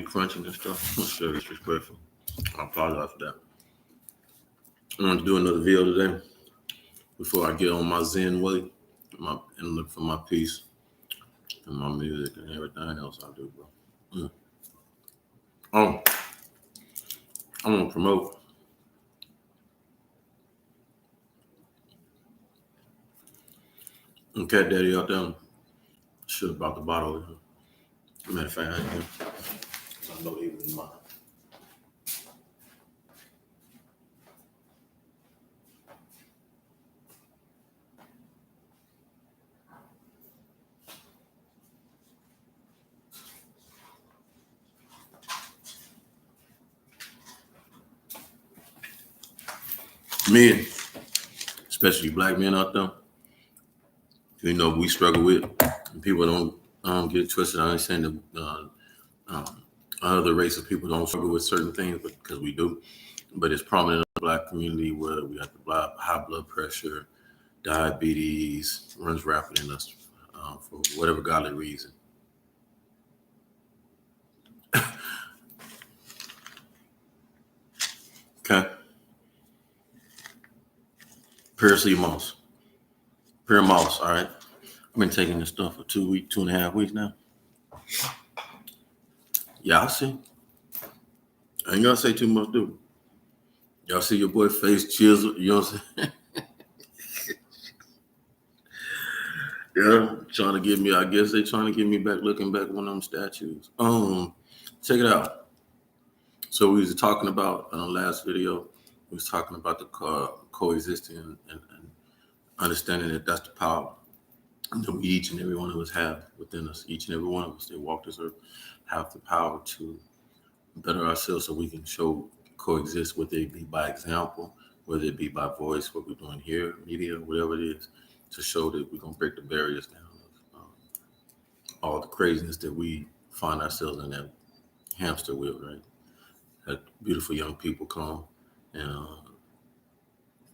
be crunching and stuff. I'm sure it's disrespectful. I apologize for that. I want to do another video today before I get on my Zen way and look for my peace and my music and everything else I do, bro. I want to promote Cat Daddy out there. Should have brought the bottle over here. Matter of fact, I didn't. So I know he was mine. Men, especially black men out there, you know, we struggle with. People don't get it twisted. I understand that other race of people don't struggle with certain things, because we do. But it's prominent in the black community where we have the high blood pressure, diabetes runs rapid in us for whatever godly reason. Okay. Parsley moss. Pear moss, all right. I've been taking this stuff for 2.5 weeks now. Y'all see? I ain't gonna say too much, dude. Y'all see your boy face chisel, you know what I'm saying? Yeah, trying to get me, I guess they trying to get me back, looking back one of them statues. Check it out. So we was talking about, in the last video, we was talking about the coexisting and understanding that that's the power that we each and every one of us have within us. Each and every one of us that walk this earth have the power to better ourselves so we can coexist, whether it be by example, whether it be by voice, what we're doing here, media, whatever it is, to show that we're going to break the barriers down of all the craziness that we find ourselves in that hamster wheel, right? Had beautiful young people come and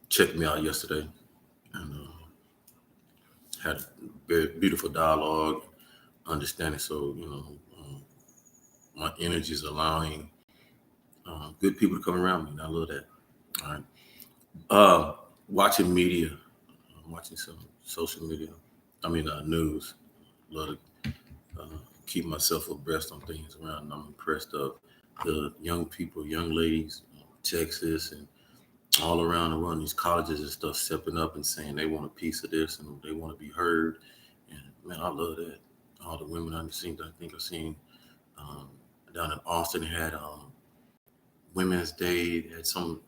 checked me out yesterday and had a very beautiful dialogue, understanding. So, you know, my energy is allowing good people to come around me, and I love that. All right. Watching media, watching some social media, news. Love to keep myself abreast on things around, and I'm impressed of the young people, young ladies, Texas and all around the world, these colleges and stuff stepping up and saying they want a piece of this and they want to be heard. And man, I love that. All the women I've seen down in Austin had Women's Day. They had some,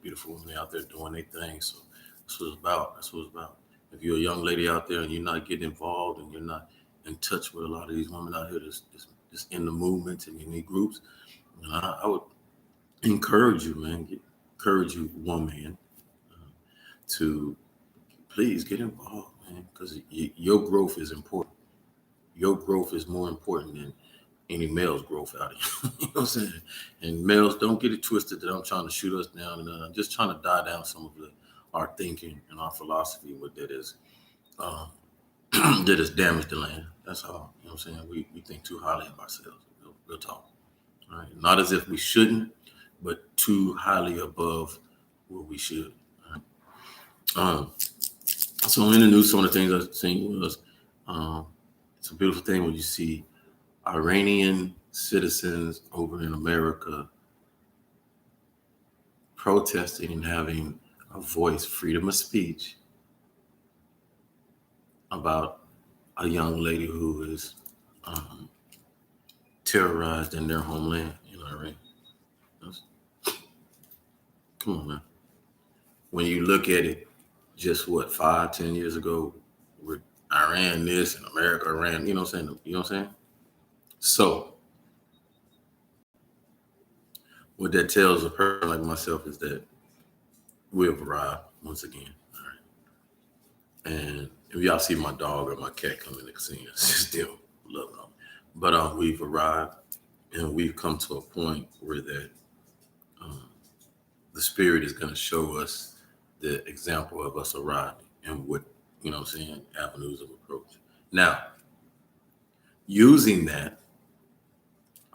beautiful women out there doing their thing. So that's what it's about. That's what it's about. If you're a young lady out there and you're not getting involved and you're not in touch with a lot of these women out here that's in the movements and in these groups, I would encourage you, man. Encourage you, woman, to please get involved, man, because your growth is important. Your growth is more important than any male's growth out here. You know what I'm saying? And males, don't get it twisted that I'm trying to shoot us down, and I'm just trying to die down some of our thinking and our philosophy that is that has damaged the land. That's all. You know what I'm saying? We think too highly of ourselves. Real talk. All right. Not as if we shouldn't, but too highly above what we should. All right. So in the news, some of the things I've seen was it's a beautiful thing when you see Iranian citizens over in America protesting and having a voice, freedom of speech, about a young lady who is terrorized in their homeland in Iran. Come on, man. When you look at it, just 5-10 years ago, with Iran this and America Iran, you know what I'm saying? You know what I'm saying? So what that tells a person like myself is that we have arrived once again. All right. And if y'all see my dog or my cat come in the casino, still love them. But we've arrived and we've come to a point where that the spirit is going to show us the example of us arriving and what, you know what I'm saying, avenues of approach. Now, using that,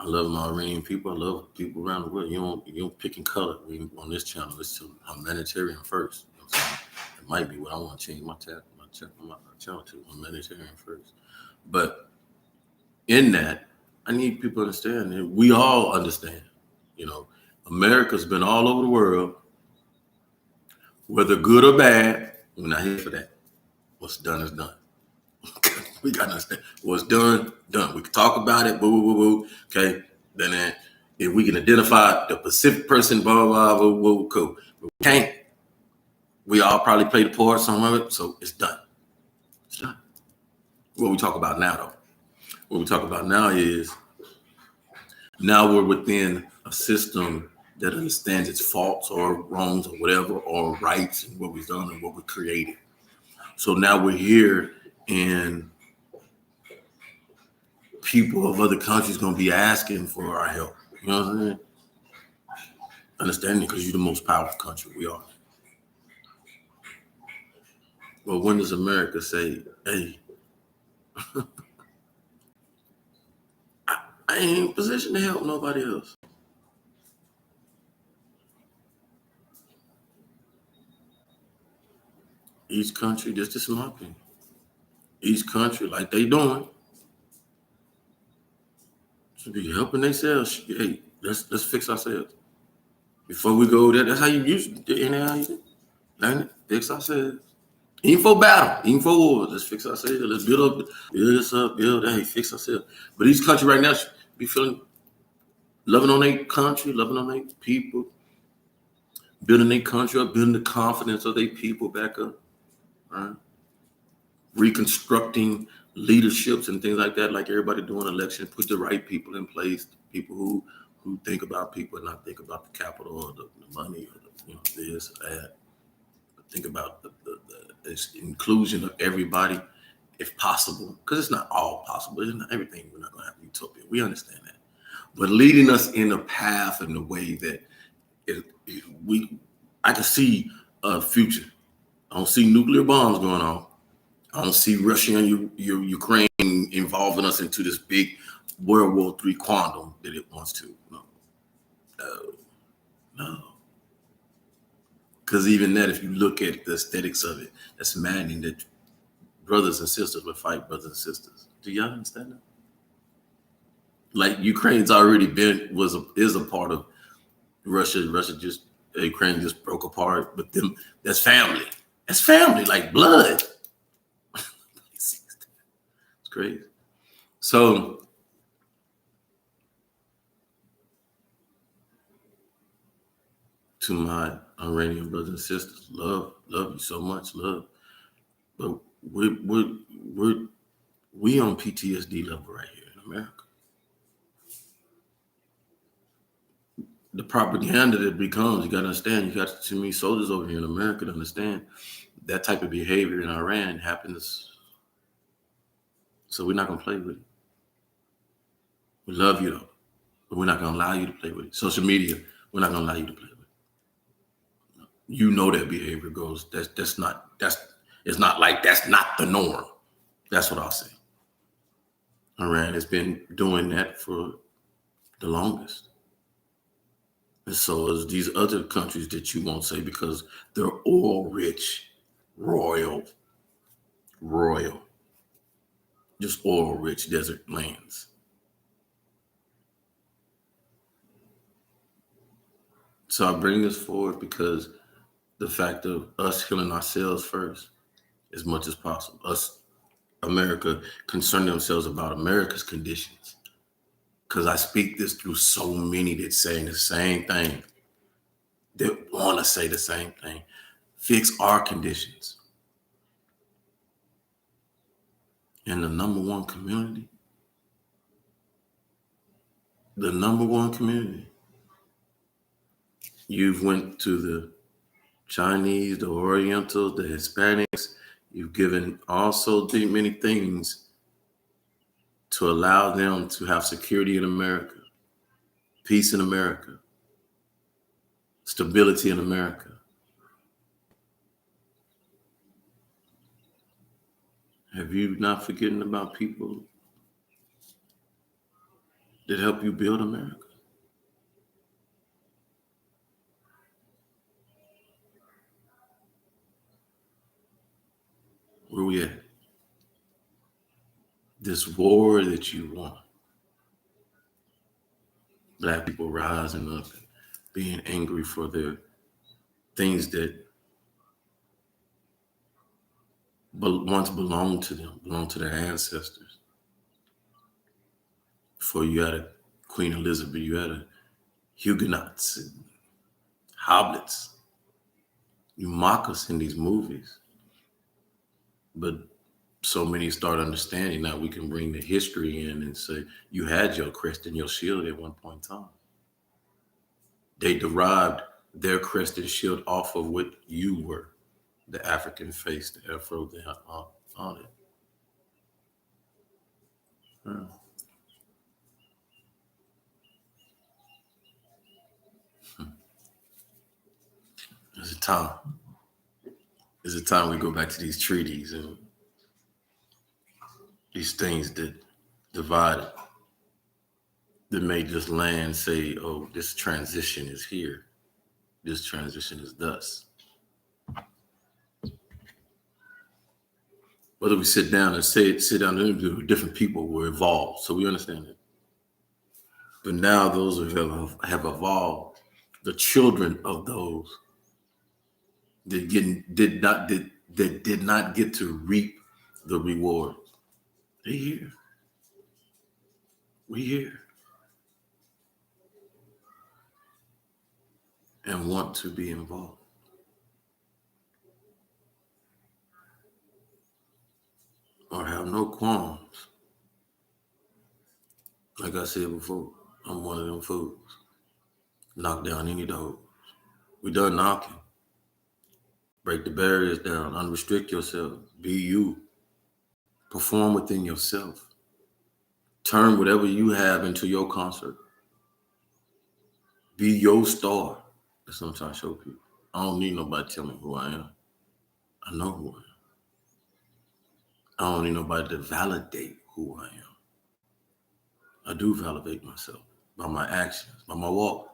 I love my Iranian people. I love people around the world. You don't pick and color. On this channel, it's humanitarian first. You know what I'm saying? It might be what I want to change my channel to, humanitarian first. But in that, I need people to understand, and we all understand. You know, America's been all over the world, whether good or bad. We're not here for that. What's done is done. We gotta understand what's done, done. We can talk about it, boo, boo, boo, boo. Okay. Then if we can identify the specific person, blah, blah, blah, blah, blah, cool. But we can't. We all probably played a part, some of it, so it's done. It's done. What we talk about now, though. What we talk about now is now we're within a system that understands its faults or wrongs or whatever, or rights and what we've done and what we created. So now we're here, and people of other countries going to be asking for our help. You know what I'm saying? Understanding, because you're the most powerful country. We are. Well, when does America say, hey, I ain't in a position to help nobody else? Each country, this is my opinion. Each country, like they doing, should be helping themselves. Hey, let's fix ourselves. Before we go there, that's how you usually do it. Learn it, fix ourselves. Even for battle, even for war, let's fix ourselves. Let's build this up, hey, fix ourselves. But each country right now should be feeling loving on their country, loving on their people, building their country up, building the confidence of their people back up, right? Reconstructing leaderships and things like that, like everybody doing election, put the right people in place, people who think about people and not think about the capital or the money or this or that. Think about the inclusion of everybody, if possible, because it's not all possible. It's not everything. We're not going to have utopia. We understand that, but leading us in a path in a way that I can see a future. I don't see nuclear bombs going on. I don't see Russia and Ukraine involving us into this big World War III quantum that it wants to. No. Because even that, if you look at the aesthetics of it, that's maddening that brothers and sisters would fight brothers and sisters. Do y'all understand that? Like Ukraine's already is a part of Russia. Ukraine just broke apart, but that's family. That's family, like blood. It's crazy. So to my Iranian brothers and sisters, love you so much, love. But we on PTSD level right here in America. The propaganda that becomes, you got to understand, you got too many soldiers over here in America to understand that type of behavior in Iran happens. So we're not going to play with it. We love you though, but we're not going to allow you to play with it. Social media, we're not going to allow you to play with it. You know that behavior goes, it's not like that's not the norm. That's what I'll say. Iran has been doing that for the longest. And so is these other countries that you won't say because they're oil rich, royal, just oil rich desert lands. So I bring this forward because the fact of us healing ourselves first as much as possible. Us, America, concern themselves about America's conditions. Because I speak this through so many that's saying the same thing. They want to say the same thing. Fix our conditions. And the number one community, you've went to the Chinese, the Orientals, the Hispanics. You've given also many things to allow them to have security in America, peace in America, stability in America. Have you not forgetting about people that help you build America. Where we at? This war that you want. Black people rising up and being angry for their things that once belonged to them, belonged to their ancestors. Before you had a Queen Elizabeth, you had a Huguenots and hoplets. You mock us in these movies. But so many start understanding now we can bring the history in and say, you had your crest and your shield at one point in time. They derived their crest and shield off of what you were, the African face, the afro, all that. Yeah. There's a time. There's a time we go back to these treaties and these things that divided, that made this land say, oh, this transition is here. This transition is thus. Whether we sit down and sit down and interview with different people were evolved. So we understand it. But now those who have evolved, the children of those that did not get to reap the rewards. They here. We here. And want to be involved. Or have no qualms. Like I said before, I'm one of them fools. Knock down any doors. We done knocking. Break the barriers down. Unrestrict yourself. Be you. Perform within yourself. Turn whatever you have into your concert. Be your star. That's what I'm trying to show people. I don't need nobody to tell me who I am. I know who I am. I don't need nobody to validate who I am. I do validate myself by my actions, by my walk.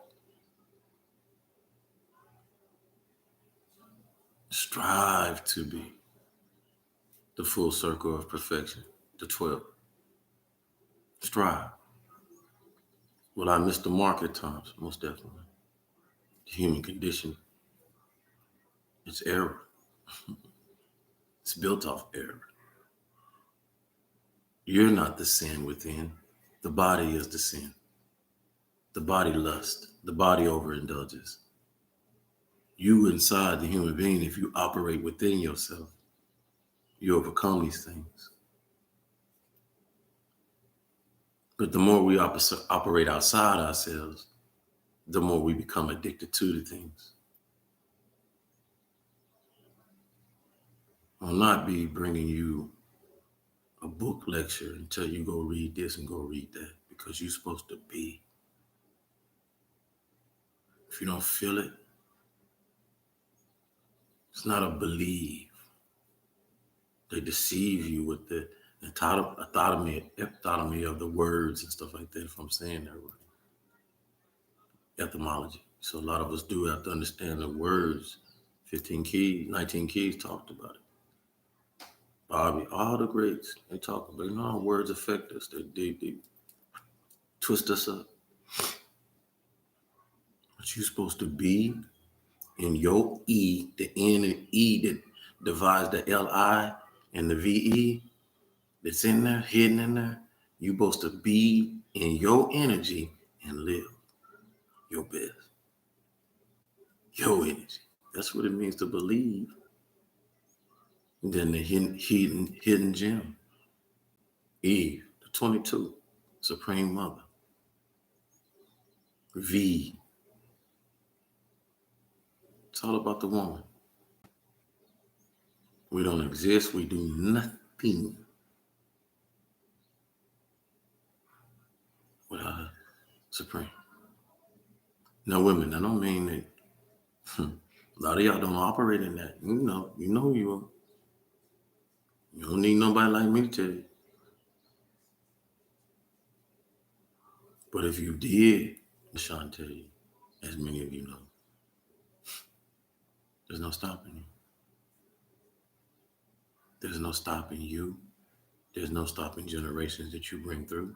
Strive to be the full circle of perfection, the 12. Strive. Will I miss the mark at times? Most definitely. The human condition, it's error. It's built off error. You're not the sin within. The body is the sin. The body lusts. The body overindulges. You inside the human being, if you operate within yourself, you overcome these things. But the more we operate outside ourselves, the more we become addicted to the things. I'll not be bringing you a book lecture and tell you go read this and go read that because you're supposed to be. If you don't feel it, it's not a believe. They deceive you with the epitome of the words and stuff like that, if I'm saying that right. Etymology. So a lot of us do have to understand the words. 15 Keys, 19 Keys talked about it. Bobby, all the greats, they talk about, how words affect us. They twist us up. But you're supposed to be in your E, the N and E that divides the L.I and the V.E that's in there, hidden in there. You're supposed to be in your energy and live your best. Your energy. That's what it means to believe. And then the hidden gem. Eve, the 22, Supreme Mother. V. It's all about the woman. We don't exist. We do nothing without her. Supreme. Now, women, I don't mean that. A lot of y'all don't operate in that. You know who you are. You don't need nobody like me to tell you. But if you did, Sean tell you, as many of you know, there's no stopping you. There's no stopping you. There's no stopping generations that you bring through.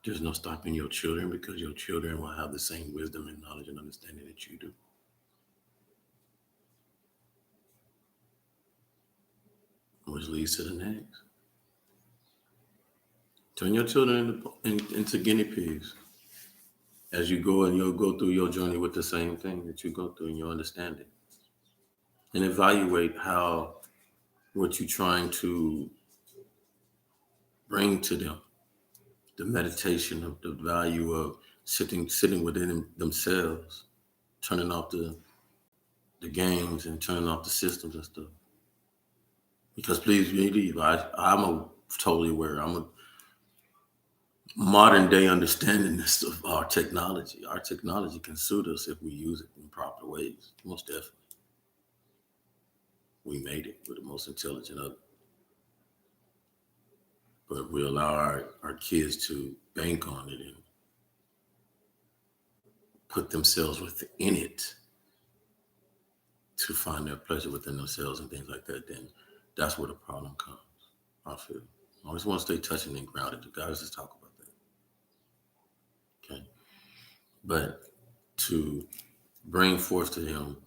There's no stopping your children because your children will have the same wisdom and knowledge and understanding that you do. Which leads to the next. Turn your children into guinea pigs as you go, and you'll go through your journey with the same thing that you go through in your understanding. And evaluate how what you're trying to bring to them, the meditation of the value of sitting within themselves, turning off the games and turning off the systems and stuff. Because please believe, I'm totally aware. I'm a modern day understanding this of our technology. Our technology can suit us if we use it in proper ways. Most definitely. We made it. We're the most intelligent of it. But we allow our kids to bank on it and put themselves within it to find their pleasure within themselves and things like that, then that's where the problem comes, I feel. I always want to stay touching and grounded. The guys just talk about that. Okay. But to bring forth to them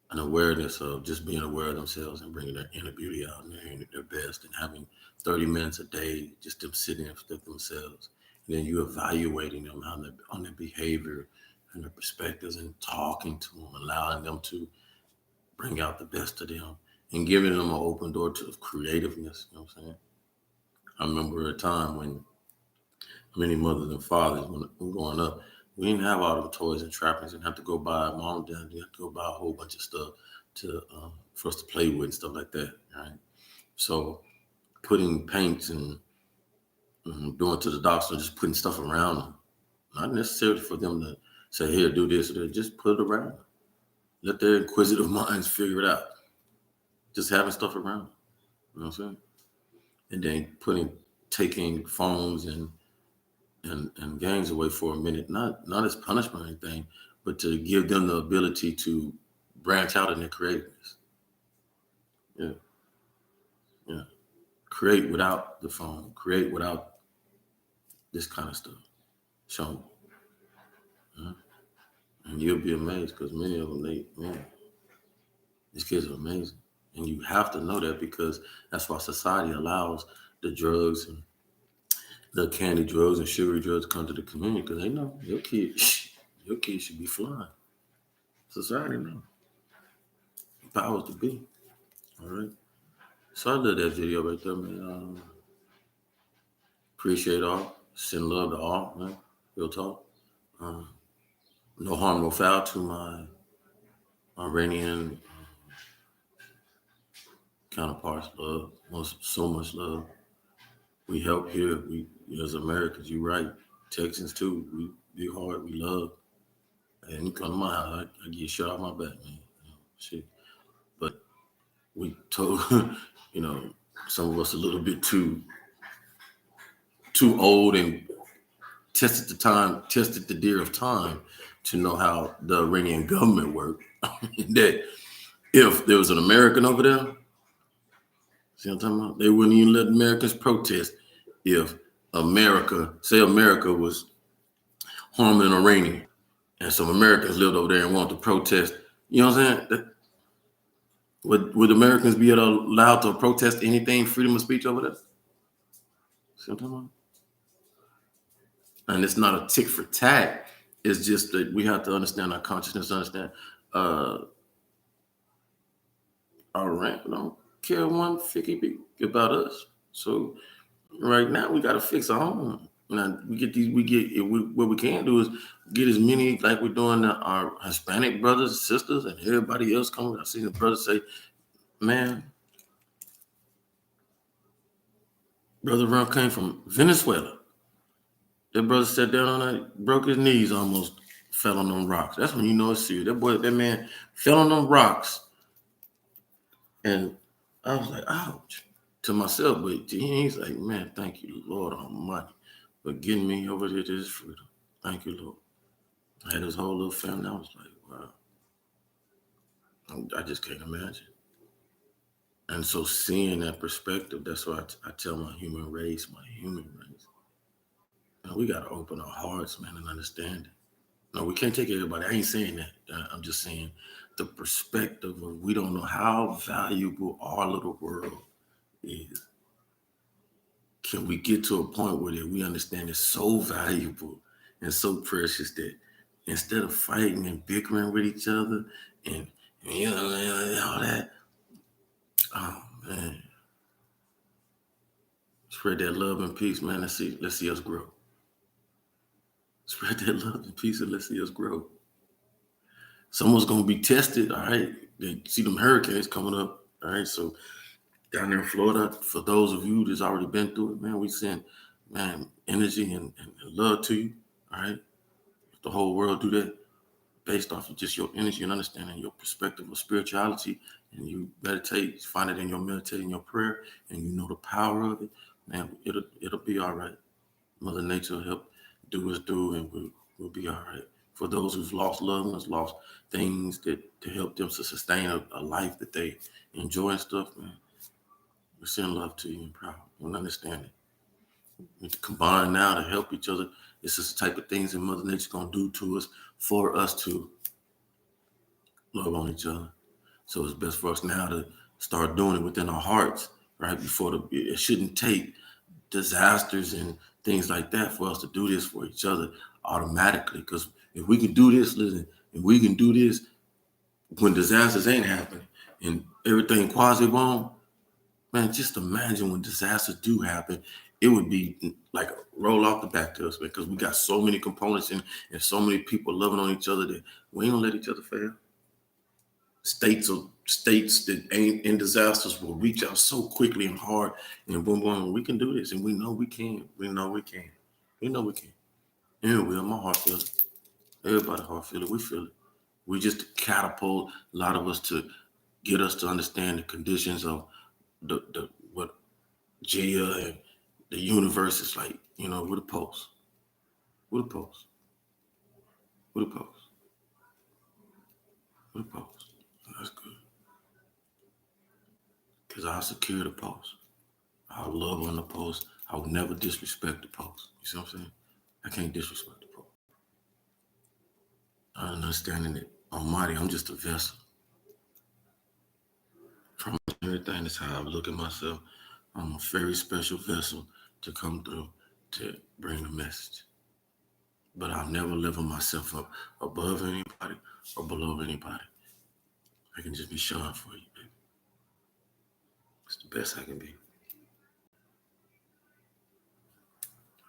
an awareness of just being aware of themselves and bringing their inner beauty out and their best, and having 30 minutes a day, just them sitting with themselves. And then you evaluating them on their behavior and their perspectives and talking to them, allowing them to bring out the best of them and giving them an open door to creativeness. You know what I'm saying? I remember a time when many mothers and fathers, when growing up, we didn't have all the toys and trappings and have to go buy mom and dad. You have to go buy a whole bunch of stuff for us to play with and stuff like that, right? So putting paints and going to the doctor, just putting stuff around them, not necessarily for them to say, here, do this or that, just put it around. Let their inquisitive minds figure it out. Just having stuff around, you know what I'm saying? And then taking phones and games away for a minute, not as punishment or anything, but to give them the ability to branch out in their creativeness. Yeah, yeah. Create without the phone. Create without this kind of stuff. Show them. And you'll be amazed because many of them, these kids are amazing. And you have to know that because that's why society allows the drugs and the candy drugs and sugary drugs to come to the community because they know your kid should be flying. Society knows. Powers to be. All right. So I love that video right there, man. Appreciate all. Send love to all, man. Real talk. No harm, no foul to my Iranian counterparts. Love. So much love. We help here. We as Americans, you right. Texans too. We be hard. We love. And you come to my house, I get shot out my back, man. Shit. But we told, some of us a little bit too old and tested the deer of time to know how the Iranian government worked. That if there was an American over there, see what I'm talking about? They wouldn't even let Americans protest if America was harming an Iranian and some Americans lived over there and wanted to protest. You know what I'm saying? Would Americans be allowed to protest anything, freedom of speech over there? See what I'm talking about? And it's not a tick for tat. It's just that we have to understand our consciousness, understand Iran don't care one figgy about us. So right now we got to fix our own. Now what we can do is get as many like we're doing our Hispanic brothers and sisters and everybody else coming. I see the brothers say, man, Brother Ron came from Venezuela. That brother sat down on that, broke his knees, almost fell on them rocks. That's when you know it's serious. That man fell on them rocks. And I was like, ouch, to myself. But to him, he's like, man, thank you, Lord Almighty, for getting me over here to this freedom. Thank you, Lord. I had this whole little family. I was like, wow. I just can't imagine. And so seeing that perspective, that's why I tell my human race, we got to open our hearts, man, and understand it. No, we can't take everybody. I ain't saying that. I'm just saying the perspective of we don't know how valuable our little world is. Can we get to a point where that we understand it's so valuable and so precious that instead of fighting and bickering with each other and all that, oh man, spread that love and peace, man. Let's see us grow. Spread that love and peace and let's see us grow. Someone's gonna be tested, all right. They see them hurricanes coming up, all right. So down there in Florida, for those of you that's already been through it, man, we send energy and love to you, all right. If the whole world do that based off of just your energy and understanding your perspective of spirituality, and you meditate, find it in your meditating, your prayer, and you know the power of it, man, it'll be all right. Mother Nature will help do its due, and we'll be all right. For those who've lost loved ones, lost things that to help them to sustain a life that they enjoy and stuff, man, we send love to you and proud and understanding. We combine now to help each other. This is the type of things that Mother Nature's gonna do to us for us to love on each other. So it's best for us now to start doing it within our hearts, right? It shouldn't take disasters and things like that for us to do this for each other automatically. Because if we can do this, listen, if we can do this when disasters ain't happening and everything quasi wrong, man, just imagine when disasters do happen, it would be like roll off the back to us, man, because we got so many components and so many people loving on each other that we ain't gonna let each other fail. States that ain't in disasters will reach out so quickly and hard, and boom, boom, we can do this, and we know we can. We know we can. We know we can. And we, my heart feel it. Everybody heart feel it. We feel it. We just catapult a lot of us to get us to understand the conditions of the what Jia and the universe is like. With a pulse. With a pulse. With a pulse. With a pulse. That's good. Because I secure the pulse. I love on the post. I would never disrespect the post. You see what I'm saying? I can't disrespect the post. I understanding that Almighty, I'm just a vessel. From everything, that's how I look at myself. I'm a very special vessel to come through to bring the message. But I'll never level myself up above anybody or below anybody. I can just be showing for you, baby. It's the best I can be.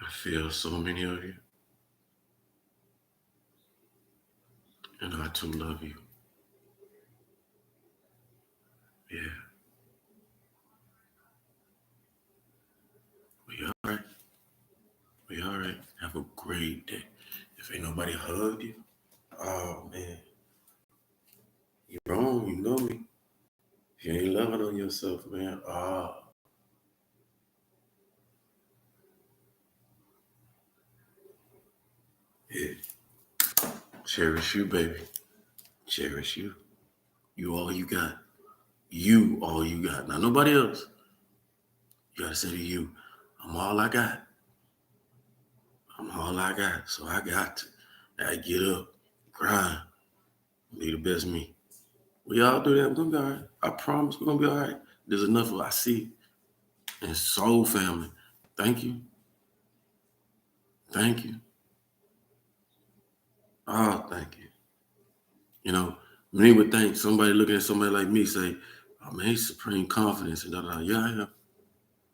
I feel so many of you. And I too love you. Yeah. We all right. We all right. Have a great day. If ain't nobody hugged you, oh man, you wrong. You know me. If you ain't loving on yourself, man, yeah. Cherish you, baby. Cherish you. You all you got. You all you got. Not nobody else. You gotta say to you, I'm all I got. I'm all I got. So I got to. I get up, grind, be the best me. We all do that. We're gonna be all right. I promise we're gonna be all right. There's enough of I see. And soul family. Thank you. Thank you. Oh, thank you. Many would think somebody looking at somebody like me say, oh man, he's supreme confidence and da da. Yeah, I am.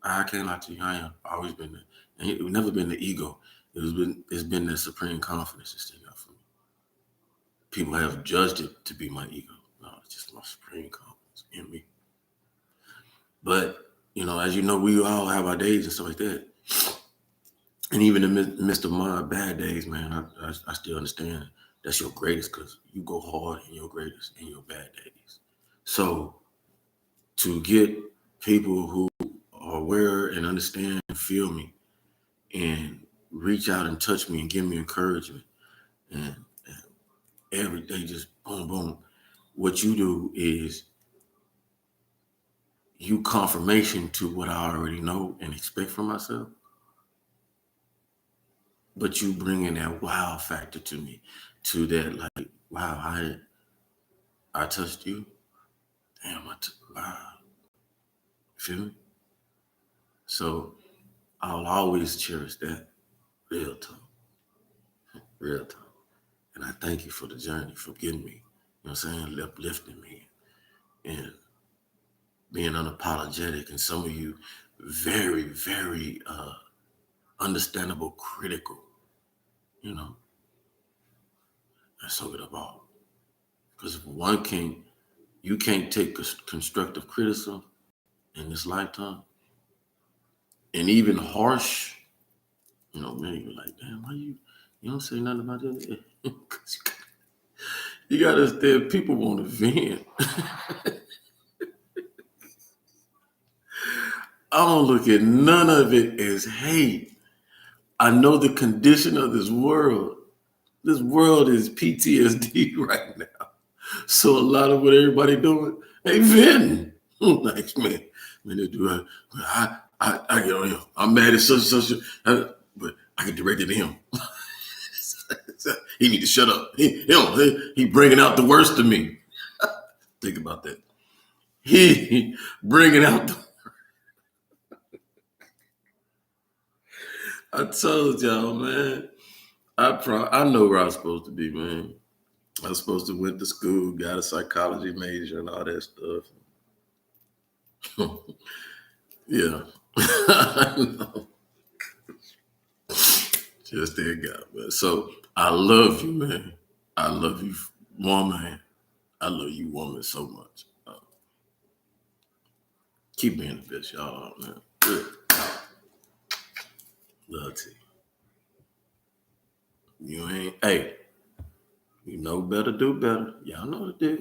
I can't lie to you, I am. Always been there. And it's never been the ego. It's been that supreme confidence that stick out for me. People have judged it to be my ego. No, it's just my supreme confidence in me. But, as you know, we all have our days and stuff like that. And even in the midst of my bad days, man, I still understand that's your greatest because you go hard in your greatest in your bad days. So to get people who are aware and understand and feel me and reach out and touch me and give me encouragement. And every day, just boom, boom. What you do is you confirmation to what I already know and expect from myself. But you bring in that wow factor to me, to that like, wow, I touched you. Damn, wow. Feel me? So I'll always cherish that. Real talk. Real talk. And I thank you for the journey, for getting me, you know what I'm saying, uplifting me and being unapologetic. And some of you very, very understandable, critical, you know. I soak it up all. Because if you can't take constructive criticism in this lifetime, and even harsh, you know, man, you're like, damn, why you don't say nothing about that? You gotta understand, people want to vent. I don't look at none of it as hate. I know the condition of this world. This world is PTSD right now. So a lot of what everybody doing, they venting. Like, man, this dude, I get on him. I'm mad at such, but I can direct it to him. He need to shut up. He bringing out the worst of me. Think about that. He bringing out the. I told y'all, man. I know where I was supposed to be, man. I was supposed to went to school, got a psychology major and all that stuff. Yeah. Just there, God, man. So I love you, man. I love you, woman. I love you, woman, so much. Keep being the best, y'all, man. Good. Love to you. You ain't, hey, you know better, do better. Y'all know the deal.